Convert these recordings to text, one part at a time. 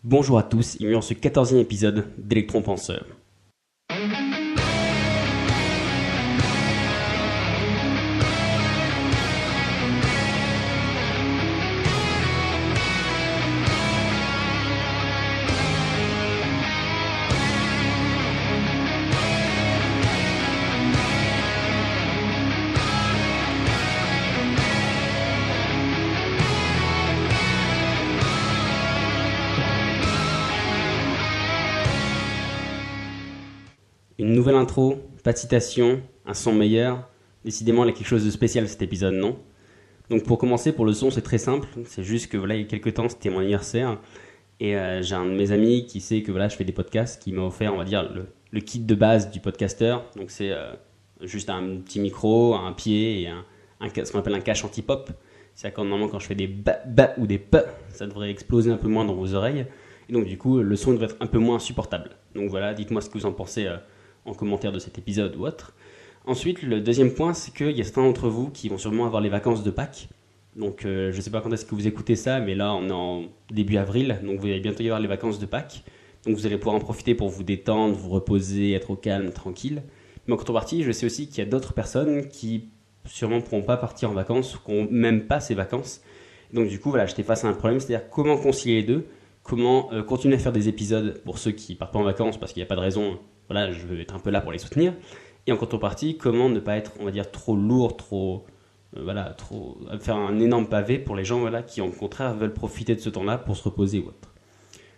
Bonjour à tous et bienvenue dans ce 14e épisode d'Electron Penseur. Une nouvelle intro, pas de citation, un son meilleur. Décidément, il y a quelque chose de spécial cet épisode, non? Donc pour commencer, pour le son, c'est très simple. C'est juste que voilà, il y a quelques temps, c'était mon anniversaire. Et j'ai un de mes amis qui sait que voilà, je fais des podcasts, qui m'a offert, on va dire, le kit de base du podcasteur. Donc c'est juste un petit micro, un pied et ce qu'on appelle un cache anti-pop. C'est-à-dire normalement quand je fais des ba ou des p, ça devrait exploser un peu moins dans vos oreilles. Et donc du coup, le son devrait être un peu moins insupportable. Donc voilà, dites-moi ce que vous en pensez en commentaire de cet épisode ou autre. Ensuite, le deuxième point, c'est qu'il y a certains d'entre vous qui vont sûrement avoir les vacances de Pâques. Donc je ne sais pas quand est-ce que vous écoutez ça, mais là on est en début avril, donc vous allez bientôt y avoir les vacances de Pâques. Donc vous allez pouvoir en profiter pour vous détendre, vous reposer, être au calme, tranquille. Mais en contrepartie, je sais aussi qu'il y a d'autres personnes qui sûrement ne pourront pas partir en vacances ou qui n'ont même pas ces vacances. Donc du coup, voilà, j'étais face à un problème, c'est-à-dire comment concilier les deux, comment continuer à faire des épisodes pour ceux qui partent pas en vacances parce qu'il n'y a pas de raison. Voilà, je veux être un peu là pour les soutenir. Et en contrepartie, comment ne pas être, on va dire, trop lourd, trop faire un énorme pavé pour les gens voilà, qui, au contraire, veulent profiter de ce temps-là pour se reposer ou autre.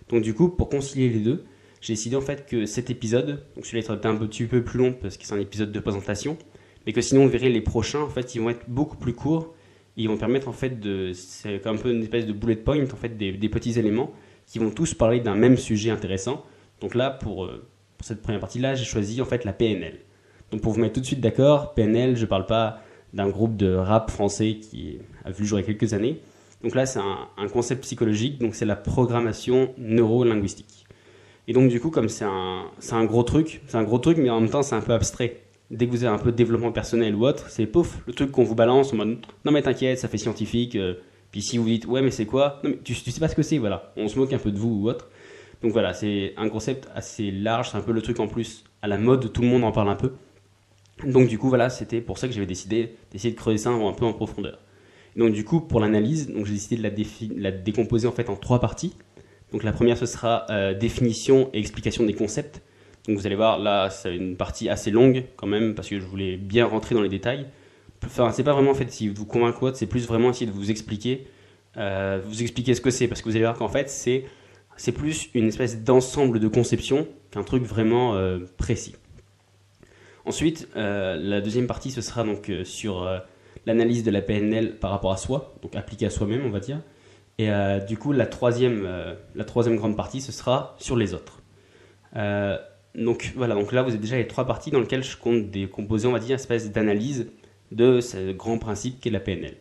Donc du coup, pour concilier les deux, j'ai décidé en fait que cet épisode, donc celui-là est un petit peu plus long parce que c'est un épisode de présentation, mais que sinon, vous verrez les prochains, en fait, ils vont être beaucoup plus courts. Et ils vont permettre, en fait, c'est un peu une espèce de bullet point, en fait, des petits éléments qui vont tous parler d'un même sujet intéressant. Donc là, pour cette première partie-là, j'ai choisi en fait la PNL. Donc pour vous mettre tout de suite d'accord, PNL, je ne parle pas d'un groupe de rap français qui a vu le jour il y a quelques années. Donc là, c'est un concept psychologique, donc c'est la programmation neuro-linguistique. Et donc du coup, comme c'est un gros truc, mais en même temps c'est un peu abstrait. Dès que vous avez un peu de développement personnel ou autre, c'est pouf, le truc qu'on vous balance en mode non mais t'inquiète, ça fait scientifique. Puis si vous dites ouais mais c'est quoi? Non mais tu sais pas ce que c'est, voilà. On se moque un peu de vous ou autre. Donc voilà, c'est un concept assez large, c'est un peu le truc en plus à la mode, tout le monde en parle un peu. Donc du coup voilà, c'était pour ça que j'avais décidé d'essayer de creuser ça un peu en profondeur. Donc du coup pour l'analyse, donc j'ai décidé de la décomposer en fait en 3 parties. Donc la première ce sera définition et explication des concepts. Donc vous allez voir là c'est une partie assez longue quand même parce que je voulais bien rentrer dans les détails. Enfin c'est pas vraiment en fait si vous convaincre ou autre, c'est plus vraiment essayer de vous expliquer ce que c'est parce que vous allez voir qu'en fait c'est plus une espèce d'ensemble de conception qu'un truc vraiment précis. Ensuite, la deuxième partie, ce sera donc sur l'analyse de la PNL par rapport à soi, donc appliquée à soi-même, on va dire. Et du coup, la troisième grande partie, ce sera sur les autres. Donc voilà, donc là, vous avez déjà les 3 parties dans lesquelles je compte décomposer, on va dire, une espèce d'analyse de ce grand principe qu'est la PNL.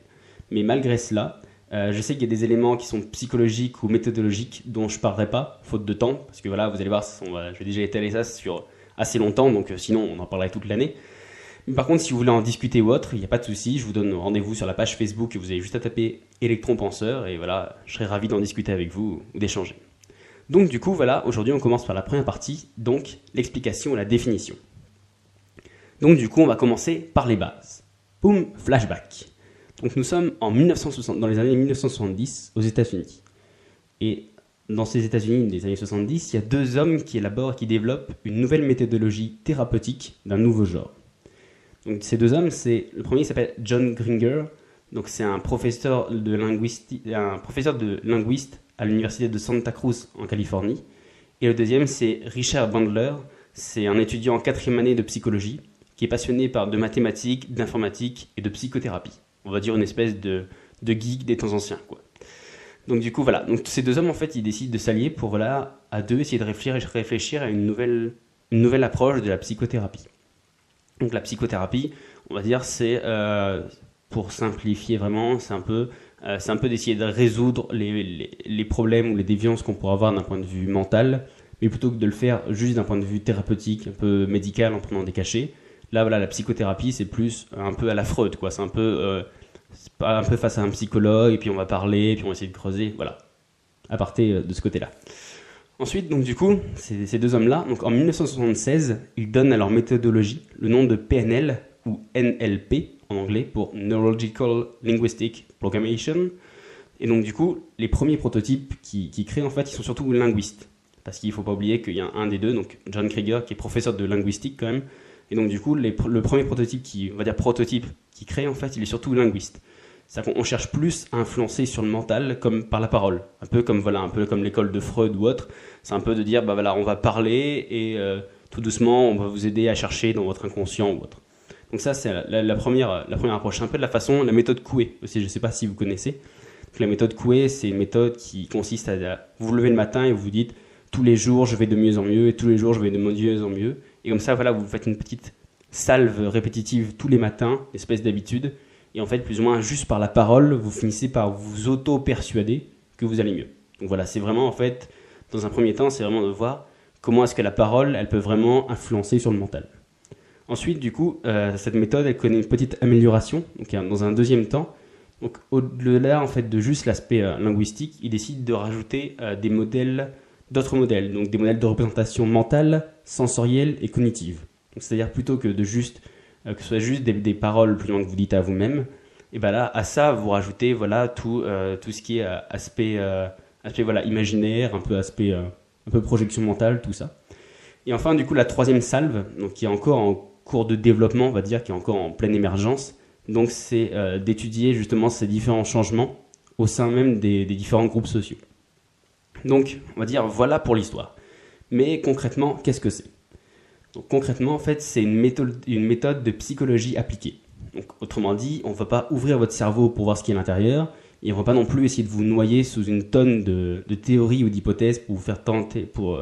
Mais malgré cela, je sais qu'il y a des éléments qui sont psychologiques ou méthodologiques dont je ne parlerai pas, faute de temps, parce que voilà, vous allez voir, je vais déjà étaler ça sur assez longtemps, donc sinon on en parlerait toute l'année. Mais par contre, si vous voulez en discuter ou autre, il n'y a pas de souci, je vous donne rendez-vous sur la page Facebook, vous avez juste à taper Electron Penseur, et voilà, je serai ravi d'en discuter avec vous ou d'échanger. Donc du coup, voilà, aujourd'hui on commence par la première partie, donc l'explication et la définition. Donc du coup, on va commencer par les bases. Boum, flashback. Donc nous sommes dans les années 1970 aux États-Unis. Et dans ces États-Unis des années 70, il y a 2 hommes qui élaborent et qui développent une nouvelle méthodologie thérapeutique d'un nouveau genre. Donc ces 2 hommes, le premier s'appelle John Gringer, donc c'est un professeur de linguiste à l'université de Santa Cruz en Californie. Et le deuxième, c'est Richard Bandler, c'est un étudiant en 4e année de psychologie qui est passionné de mathématiques, d'informatique et de psychothérapie. On va dire une espèce de geek des temps anciens, quoi. Donc du coup, voilà. Donc ces 2 hommes, en fait, ils décident de s'allier pour, voilà, à 2, essayer de réfléchir à une nouvelle approche de la psychothérapie. Donc la psychothérapie, on va dire, c'est, pour simplifier vraiment, c'est un peu d'essayer de résoudre les problèmes ou les déviances qu'on pourrait avoir d'un point de vue mental, mais plutôt que de le faire juste d'un point de vue thérapeutique, un peu médical, en prenant des cachets. Là, voilà, la psychothérapie, c'est plus un peu à la Freud, quoi. C'est un peu face à un psychologue, et puis on va parler, et puis on va essayer de creuser, voilà. aparté de ce côté-là. Ensuite, donc du coup, ces deux hommes-là, donc en 1976, ils donnent à leur méthodologie le nom de PNL ou NLP en anglais pour Neurological Linguistic Programmation. Et donc du coup, les premiers prototypes qui créent en fait, ils sont surtout linguistes. Parce qu'il ne faut pas oublier qu'il y a un des deux, donc John Krieger, qui est professeur de linguistique quand même. Et donc du coup, le premier prototype qui crée en fait, il est surtout linguiste. C'est-à-dire qu'on cherche plus à influencer sur le mental comme par la parole. Un peu comme l'école de Freud ou autre. C'est un peu de dire, on va parler et tout doucement, on va vous aider à chercher dans votre inconscient ou autre. Donc ça, c'est la première approche. C'est un peu de la méthode Coué aussi, je ne sais pas si vous connaissez. Donc la méthode Coué, c'est une méthode qui consiste à vous lever le matin et vous vous dites, tous les jours, je vais de mieux en mieux et tous les jours, je vais de mieux en mieux. Et comme ça, vous faites une petite salve répétitive tous les matins, espèce d'habitude. Et en fait, plus ou moins, juste par la parole, vous finissez par vous auto-persuader que vous allez mieux. Donc voilà, c'est vraiment en fait, dans un premier temps, c'est vraiment de voir comment est-ce que la parole, elle peut vraiment influencer sur le mental. Ensuite, du coup, cette méthode, elle connaît une petite amélioration. Donc dans un deuxième temps, donc au-delà en fait de juste l'aspect linguistique, il décide de rajouter d'autres modèles, donc des modèles de représentation mentale, sensorielle et cognitive. Donc c'est-à-dire plutôt que de juste que ce soit juste des paroles plus loin que vous dites à vous-même, et ben là, à ça, vous rajoutez tout ce qui est aspect imaginaire, un peu aspect un peu projection mentale, tout ça. Et enfin, du coup, la troisième salve, donc qui est encore en cours de développement, on va dire, qui est encore en pleine émergence, donc c'est d'étudier justement ces différents changements au sein même des différents groupes sociaux. Donc, on va dire, voilà pour l'histoire. Mais concrètement, qu'est-ce que c'est ? Donc concrètement, en fait, c'est une méthode de psychologie appliquée. Donc, autrement dit, on ne va pas ouvrir votre cerveau pour voir ce qui est à l'intérieur, et on ne va pas non plus essayer de vous noyer sous une tonne de théories ou d'hypothèses pour vous faire tenter, pour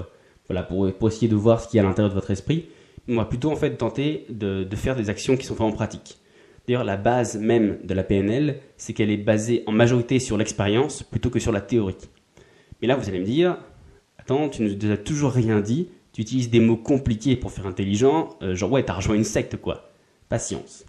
essayer de voir ce qui est à l'intérieur de votre esprit. On va plutôt en fait tenter de faire des actions qui sont vraiment pratiques. D'ailleurs, la base même de la PNL, c'est qu'elle est basée en majorité sur l'expérience plutôt que sur la théorie. Mais là, vous allez me dire, attends, tu ne nous as toujours rien dit. Tu utilises des mots compliqués pour faire intelligent, t'as rejoint une secte quoi. Patience.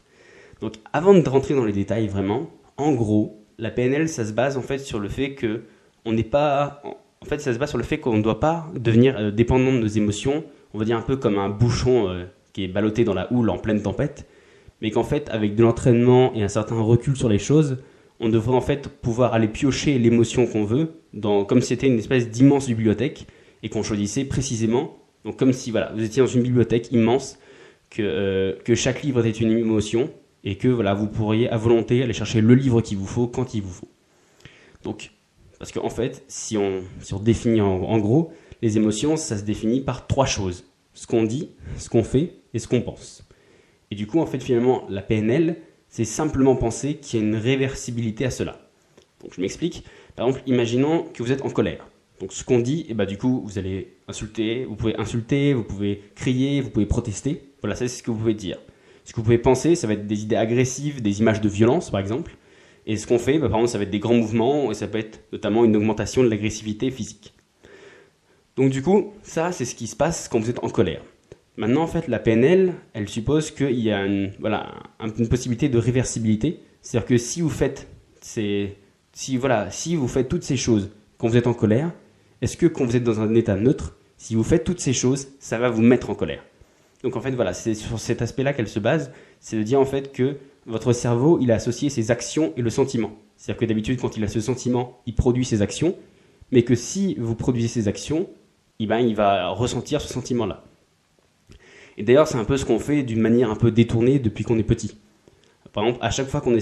Donc avant de rentrer dans les détails vraiment, en gros, la PNL ça se base en fait sur le fait que ça se base sur le fait qu'on ne doit pas devenir dépendant de nos émotions, on va dire un peu comme un bouchon qui est ballotté dans la houle en pleine tempête, mais qu'en fait avec de l'entraînement et un certain recul sur les choses, on devrait en fait pouvoir aller piocher l'émotion qu'on veut, comme si c'était une espèce d'immense bibliothèque et qu'on choisissait précisément. Donc comme si vous étiez dans une bibliothèque immense, que chaque livre était une émotion, et que vous pourriez à volonté aller chercher le livre qu'il vous faut quand il vous faut. Donc, parce qu'en fait, si on définit en gros, les émotions, ça se définit par trois choses. Ce qu'on dit, ce qu'on fait et ce qu'on pense. Et du coup, en fait, finalement, la PNL, c'est simplement penser qu'il y a une réversibilité à cela. Donc je m'explique. Par exemple, imaginons que vous êtes en colère. Donc ce qu'on dit, du coup, vous allez insulter, vous pouvez crier, vous pouvez protester. Voilà, ça c'est ce que vous pouvez dire. Ce que vous pouvez penser, ça va être des idées agressives, des images de violence par exemple. Et ce qu'on fait, par exemple, ça va être des grands mouvements et ça peut être notamment une augmentation de l'agressivité physique. Donc du coup, ça c'est ce qui se passe quand vous êtes en colère. Maintenant, en fait, la PNL, elle suppose qu'il y a une possibilité de réversibilité. C'est-à-dire que si vous faites toutes ces choses quand vous êtes en colère, est-ce que quand vous êtes dans un état neutre, si vous faites toutes ces choses, ça va vous mettre en colère ? Donc en fait, c'est sur cet aspect-là qu'elle se base, c'est de dire en fait que votre cerveau, il a associé ses actions et le sentiment. C'est-à-dire que d'habitude, quand il a ce sentiment, il produit ses actions, mais que si vous produisez ces actions, il va ressentir ce sentiment-là. Et d'ailleurs, c'est un peu ce qu'on fait d'une manière un peu détournée depuis qu'on est petit. Par exemple, à chaque fois qu'on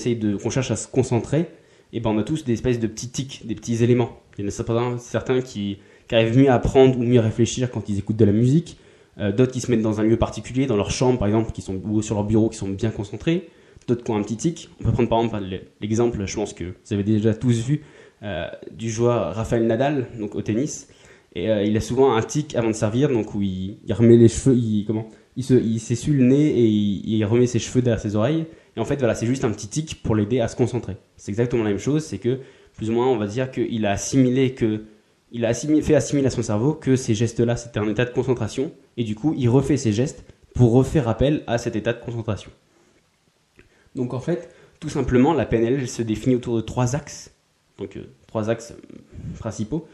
cherche à se concentrer, on a tous des espèces de petits tics, des petits éléments. Il y en a certains qui arrivent mieux à apprendre ou mieux à réfléchir quand ils écoutent de la musique. D'autres qui se mettent dans un lieu particulier, dans leur chambre par exemple, ou sur leur bureau, qui sont bien concentrés. D'autres qui ont un petit tic. On peut prendre par exemple l'exemple, je pense que vous avez déjà tous vu, du joueur Rafael Nadal, donc au tennis. Et il a souvent un tic avant de servir, donc où il remet les cheveux, il s'essuie le nez et il remet ses cheveux derrière ses oreilles. Et en fait, c'est juste un petit tic pour l'aider à se concentrer. C'est exactement la même chose, c'est que plus ou moins, on va dire qu'il a fait assimiler à son cerveau que ces gestes-là, c'était un état de concentration, et du coup, il refait ces gestes pour refaire appel à cet état de concentration. Donc en fait, tout simplement, la PNL se définit autour de trois axes, donc trois axes principaux.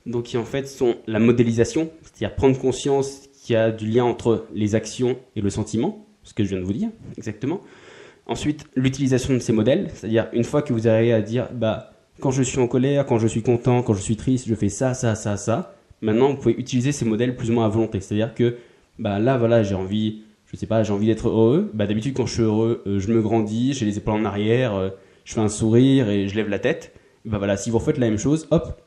donc qui en fait sont la modélisation, c'est-à-dire prendre conscience qu'il y a du lien entre les actions et le sentiment, ce que je viens de vous dire, exactement. Ensuite, l'utilisation de ces modèles, c'est-à-dire une fois que vous arrivez à dire, quand je suis en colère, quand je suis content, quand je suis triste, je fais ça, ça, ça, ça. Maintenant, vous pouvez utiliser ces modèles plus ou moins à volonté. C'est-à-dire que là, voilà, j'ai envie d'être heureux. D'habitude, quand je suis heureux, je me grandis, j'ai les épaules en arrière, je fais un sourire et je lève la tête. Voilà, si vous refaites la même chose, hop,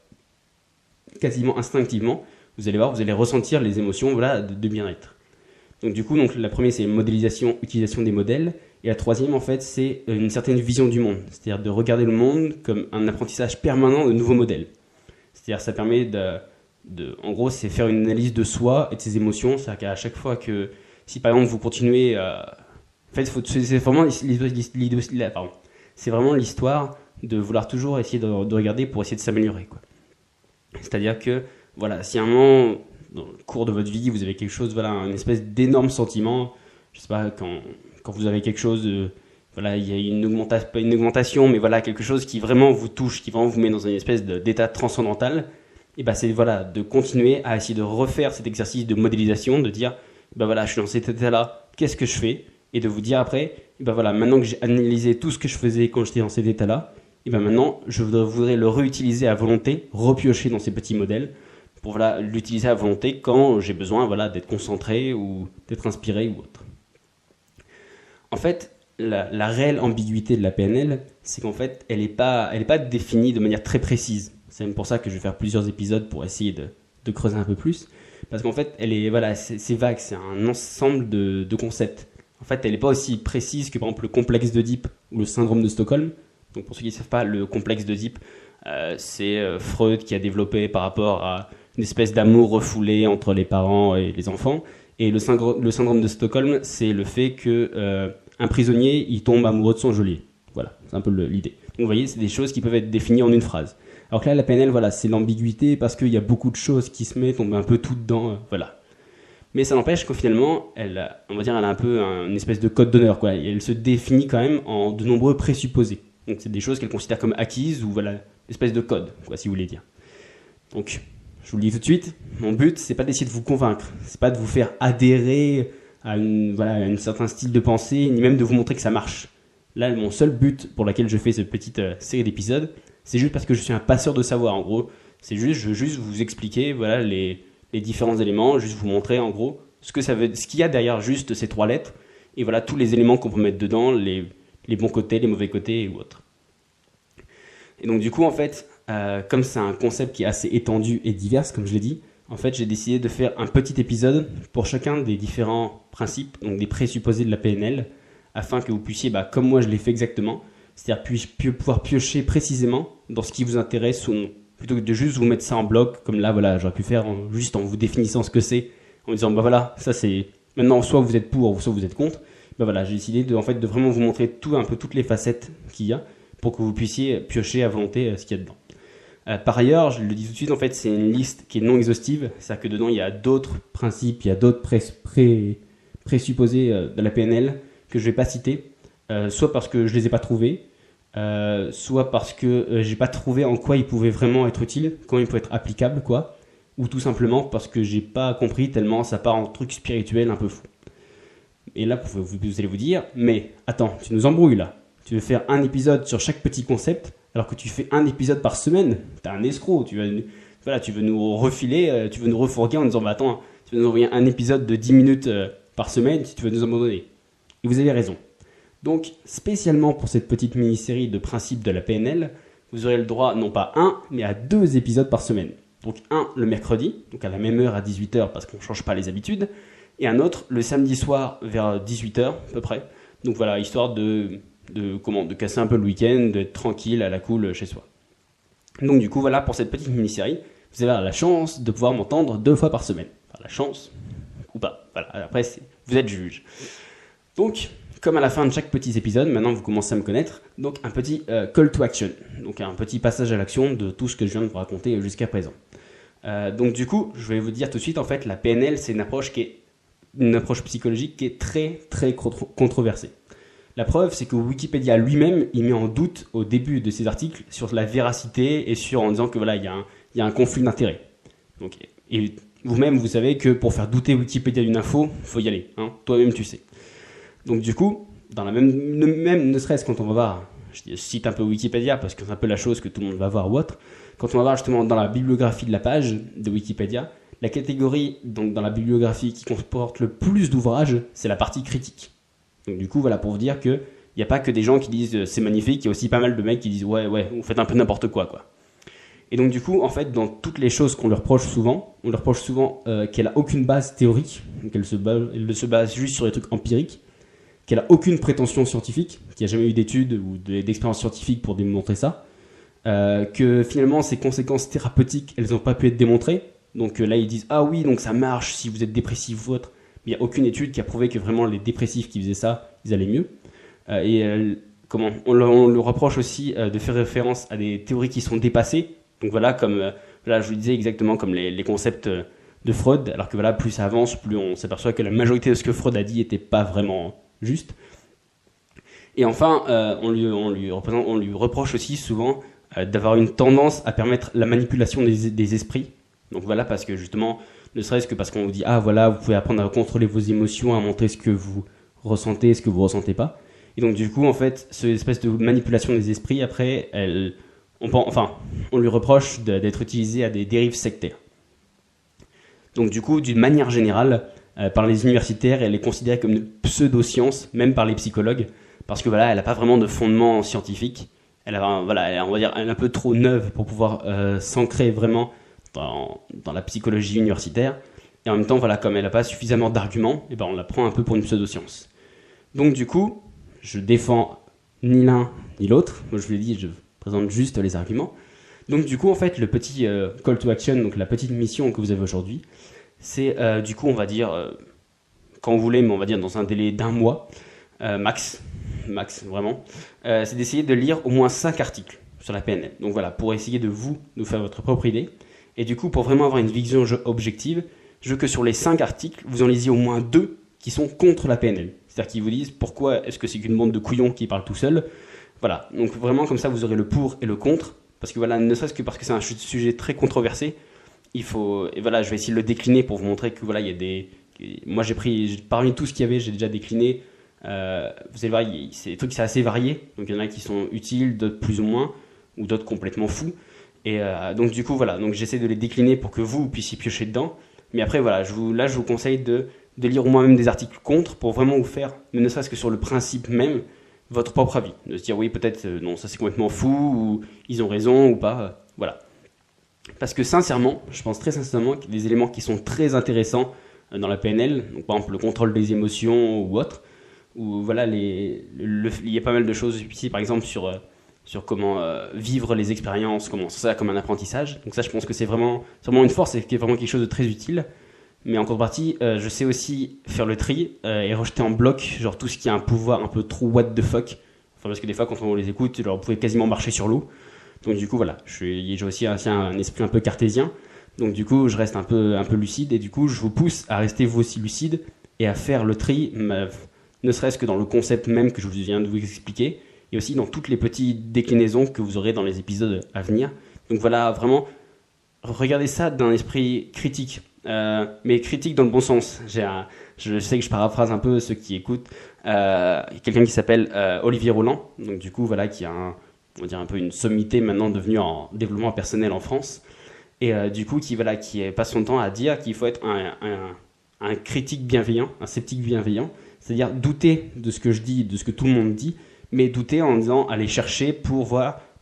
quasiment instinctivement, vous allez voir, vous allez ressentir les émotions, voilà, de bien-être. Donc du coup, la première, c'est modélisation, utilisation des modèles. Et la troisième, en fait, c'est une certaine vision du monde. C'est-à-dire de regarder le monde comme un apprentissage permanent de nouveaux modèles. C'est-à-dire ça permet en gros, c'est faire une analyse de soi et de ses émotions. C'est-à-dire qu'à chaque fois que, si par exemple vous continuez à... En fait, c'est vraiment c'est vraiment l'histoire de vouloir toujours essayer de regarder pour essayer de s'améliorer, quoi. C'est-à-dire que, voilà, si à un moment, dans le cours de votre vie, vous avez quelque chose, voilà, une espèce d'énorme sentiment, je sais pas, quand vous avez quelque chose, voilà, il y a pas une augmentation, mais voilà, quelque chose qui vraiment vous touche, qui vraiment vous met dans une espèce d'état transcendantal, et c'est voilà, de continuer à essayer de refaire cet exercice de modélisation, de dire, voilà, je suis dans cet état-là, qu'est-ce que je fais? Et de vous dire après, voilà, maintenant que j'ai analysé tout ce que je faisais quand j'étais dans cet état-là, maintenant, je voudrais le réutiliser à volonté, repiocher dans ces petits modèles, pour voilà, l'utiliser à volonté quand j'ai besoin, voilà, d'être concentré ou d'être inspiré ou autre. En fait, la réelle ambiguïté de la PNL, c'est qu'en fait, elle n'est pas définie de manière très précise. C'est même pour ça que je vais faire plusieurs épisodes pour essayer de creuser un peu plus. Parce qu'en fait, c'est vague, c'est un ensemble de concepts. En fait, elle n'est pas aussi précise que par exemple le complexe d'Oedipe ou le syndrome de Stockholm. Donc pour ceux qui ne savent pas, le complexe d'Oedipe, c'est Freud qui a développé par rapport à une espèce d'amour refoulé entre les parents et les enfants. Et le syndrome de Stockholm, c'est le fait que un prisonnier, il tombe amoureux de son geôlier. Voilà, c'est un peu l'idée. Donc vous voyez, c'est des choses qui peuvent être définies en une phrase. Alors que là, la PNL, voilà, c'est l'ambiguïté parce qu'il y a beaucoup de choses qui se mettent, on met un peu tout dedans, voilà. Mais ça n'empêche que finalement, elle a un peu une espèce de code d'honneur, quoi. Et elle se définit quand même en de nombreux présupposés. Donc c'est des choses qu'elle considère comme acquises ou voilà, une espèce de code, quoi, si vous voulez dire. Donc, je vous le dis tout de suite, mon but, c'est pas d'essayer de vous convaincre, c'est pas de vous faire adhérer à un certain style de pensée, ni même de vous montrer que ça marche. Là, mon seul but pour lequel je fais cette petite série d'épisodes, c'est juste parce que je suis un passeur de savoir, en gros. Je veux juste vous expliquer, voilà, les différents éléments, juste vous montrer, en gros, ce qu'il y a derrière juste ces 3 lettres, et voilà, tous les éléments qu'on peut mettre dedans, les bons côtés, les mauvais côtés ou autres. Et donc, du coup, en fait, comme c'est un concept qui est assez étendu et divers, comme je l'ai dit, en fait, j'ai décidé de faire un petit épisode pour chacun des différents principes, donc des présupposés de la PNL, afin que vous puissiez, comme moi je l'ai fait exactement, c'est-à-dire pouvoir piocher précisément dans ce qui vous intéresse ou non. Plutôt que de juste vous mettre ça en bloc, comme là, voilà, j'aurais pu faire juste en vous définissant ce que c'est, en disant, voilà, ça c'est... Maintenant, soit vous êtes pour, soit vous êtes contre. Voilà, j'ai décidé de vraiment vous montrer un peu toutes les facettes qu'il y a, pour que vous puissiez piocher à volonté ce qu'il y a dedans. Par ailleurs, je le dis tout de suite, en fait, c'est une liste qui est non exhaustive, c'est-à-dire que dedans, il y a d'autres principes, il y a d'autres présupposés de la PNL que je ne vais pas citer, soit parce que je ne les ai pas trouvés, soit parce que je n'ai pas trouvé en quoi ils pouvaient vraiment être utiles, comment ils pouvaient être applicables, quoi, ou tout simplement parce que je n'ai pas compris tellement ça part en truc spirituel un peu fou. Et là, vous allez vous dire, mais attends, tu nous embrouilles là. Tu veux faire un épisode sur chaque petit concept, alors que tu fais un épisode par semaine. T'es un escroc. Tu veux nous refiler, tu veux nous refourguer en disant, attends, tu veux nous envoyer un épisode de 10 minutes par semaine si tu veux nous abandonner. Et vous avez raison. Donc, spécialement pour cette petite mini-série de principes de la PNL, vous aurez le droit, non pas 1, mais à 2 épisodes par semaine. Donc, un le mercredi, donc à la même heure à 18h, parce qu'on ne change pas les habitudes, et un autre le samedi soir vers 18h à peu près. Donc voilà, histoire de casser un peu le week-end, d'être tranquille, à la cool chez soi. Donc du coup, voilà pour cette petite mini-série. Vous avez la chance de pouvoir m'entendre 2 fois par semaine. Enfin, la chance, ou pas. Voilà, après, vous êtes juge. Donc, comme à la fin de chaque petit épisode, maintenant vous commencez à me connaître, donc un petit call to action. Donc un petit passage à l'action de tout ce que je viens de vous raconter jusqu'à présent. Donc du coup, je vais vous dire tout de suite, en fait, la PNL, c'est une approche psychologique qui est très, très controversée. La preuve, c'est que Wikipédia lui-même, il met en doute au début de ses articles sur la véracité et en disant que voilà, il y a un conflit d'intérêts. Donc, et vous-même, vous savez que pour faire douter Wikipédia d'une info, il faut y aller. Hein. Toi-même, tu sais. Donc du coup, dans la même ne serait-ce quand on va voir, je cite un peu Wikipédia parce que c'est un peu la chose que tout le monde va voir ou autre, quand on va voir justement dans la bibliographie de la page de Wikipédia, la catégorie donc dans la bibliographie qui comporte le plus d'ouvrages, c'est la partie critique. Donc du coup, voilà, pour vous dire qu'il n'y a pas que des gens qui disent c'est magnifique, il y a aussi pas mal de mecs qui disent ouais, vous faites un peu n'importe quoi. Et donc du coup, en fait, dans toutes les choses qu'on lui reproche souvent, qu'elle a aucune base théorique, donc elle se base juste sur des trucs empiriques, qu'elle a aucune prétention scientifique, qu'il n'y a jamais eu d'études ou d'expériences scientifiques pour démontrer ça, que finalement ses conséquences thérapeutiques, elles n'ont pas pu être démontrées. Donc là, ils disent ah oui, donc ça marche si vous êtes dépressif ou autre. Mais il n'y a aucune étude qui a prouvé que vraiment les dépressifs qui faisaient ça, ils allaient mieux. On le reproche aussi de faire référence à des théories qui sont dépassées. Donc voilà, comme là je vous disais exactement comme les concepts de Freud, alors que voilà, plus ça avance, plus on s'aperçoit que la majorité de ce que Freud a dit n'était pas vraiment juste. Et enfin, on lui reproche aussi souvent d'avoir une tendance à permettre la manipulation des esprits. Donc voilà, parce que justement, ne serait-ce que parce qu'on vous dit ah voilà, vous pouvez apprendre à contrôler vos émotions, à montrer ce que vous ressentez, ce que vous ressentez pas. Et donc du coup, en fait, cette espèce de manipulation des esprits, après, on lui reproche d'être utilisé à des dérives sectaires. Donc du coup, d'une manière générale, par les universitaires, elle est considérée comme une pseudo-science, même par les psychologues, parce que voilà, elle n'a pas vraiment de fondement scientifique. Elle est un peu trop neuve pour pouvoir s'ancrer vraiment dans la psychologie universitaire. Et en même temps, voilà, comme elle n'a pas suffisamment d'arguments, on la prend un peu pour une pseudo-science. Donc du coup, je défends ni l'un ni l'autre. Moi, je vous l'ai dit, je présente juste les arguments. Donc du coup, en fait, le petit call to action, donc la petite mission que vous avez aujourd'hui, c'est du coup, on va dire, quand vous voulez, mais on va dire dans un délai d'1 mois, max vraiment, c'est d'essayer de lire au moins 5 articles sur la PNL. Donc voilà, pour essayer de vous faire votre propre idée. Et du coup, pour vraiment avoir une vision objective, je veux que sur les 5 articles, vous en lisiez au moins 2 qui sont contre la PNL. C'est-à-dire qu'ils vous disent pourquoi est-ce que c'est qu'une bande de couillons qui parlent tout seul. Voilà, donc vraiment comme ça, vous aurez le pour et le contre. Parce que voilà, ne serait-ce que parce que c'est un sujet très controversé, et voilà, je vais essayer de le décliner pour vous montrer que voilà, il y a des... Moi, parmi tout ce qu'il y avait, j'ai déjà décliné. Vous allez voir, c'est des trucs qui sont assez variés. Donc il y en a qui sont utiles, d'autres plus ou moins, ou d'autres complètement fous. Et donc du coup, voilà, donc j'essaie de les décliner pour que vous puissiez piocher dedans. Mais après, voilà, je vous conseille de lire au moins même des articles contre pour vraiment vous faire, ne serait-ce que sur le principe même, votre propre avis. De se dire, oui, peut-être, non, ça c'est complètement fou, ou ils ont raison, ou pas, voilà. Parce que sincèrement, je pense très sincèrement qu'il y a des éléments qui sont très intéressants dans la PNL, donc par exemple le contrôle des émotions ou autre, ou voilà, il y a pas mal de choses ici, par exemple sur comment vivre les expériences, comment ça comme un apprentissage. Donc ça, je pense que c'est vraiment une force et qui est vraiment quelque chose de très utile. Mais en contrepartie, je sais aussi faire le tri et rejeter en bloc genre tout ce qui a un pouvoir un peu trop what the fuck. Enfin, parce que des fois, quand on les écoute, genre, vous pouvez quasiment marcher sur l'eau. Donc du coup, voilà, j'ai aussi un esprit un peu cartésien. Donc du coup, je reste un peu lucide et du coup, je vous pousse à rester vous aussi lucide et à faire le tri, ne serait-ce que dans le concept même que je viens de vous expliquer, et aussi dans toutes les petites déclinaisons que vous aurez dans les épisodes à venir. Donc voilà, vraiment, regardez ça d'un esprit critique, mais critique dans le bon sens. Je sais que je paraphrase un peu ceux qui écoutent. Quelqu'un qui s'appelle Olivier Roland, donc du coup, voilà, qui a on va dire un peu une sommité maintenant devenue en développement personnel en France, et du coup, qui passe son temps à dire qu'il faut être un critique bienveillant, un sceptique bienveillant, c'est-à-dire douter de ce que je dis, de ce que tout le monde dit, mais douter en disant aller chercher pour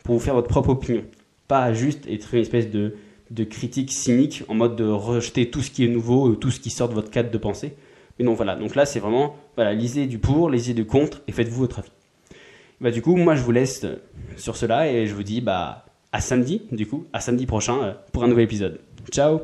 vous faire votre propre opinion. Pas juste être une espèce de critique cynique en mode de rejeter tout ce qui est nouveau, tout ce qui sort de votre cadre de pensée. Mais non, voilà. Donc là, c'est vraiment, voilà, lisez du pour, lisez du contre et faites-vous votre avis. Du coup, moi, je vous laisse sur cela et je vous dis à samedi prochain pour un nouvel épisode. Ciao!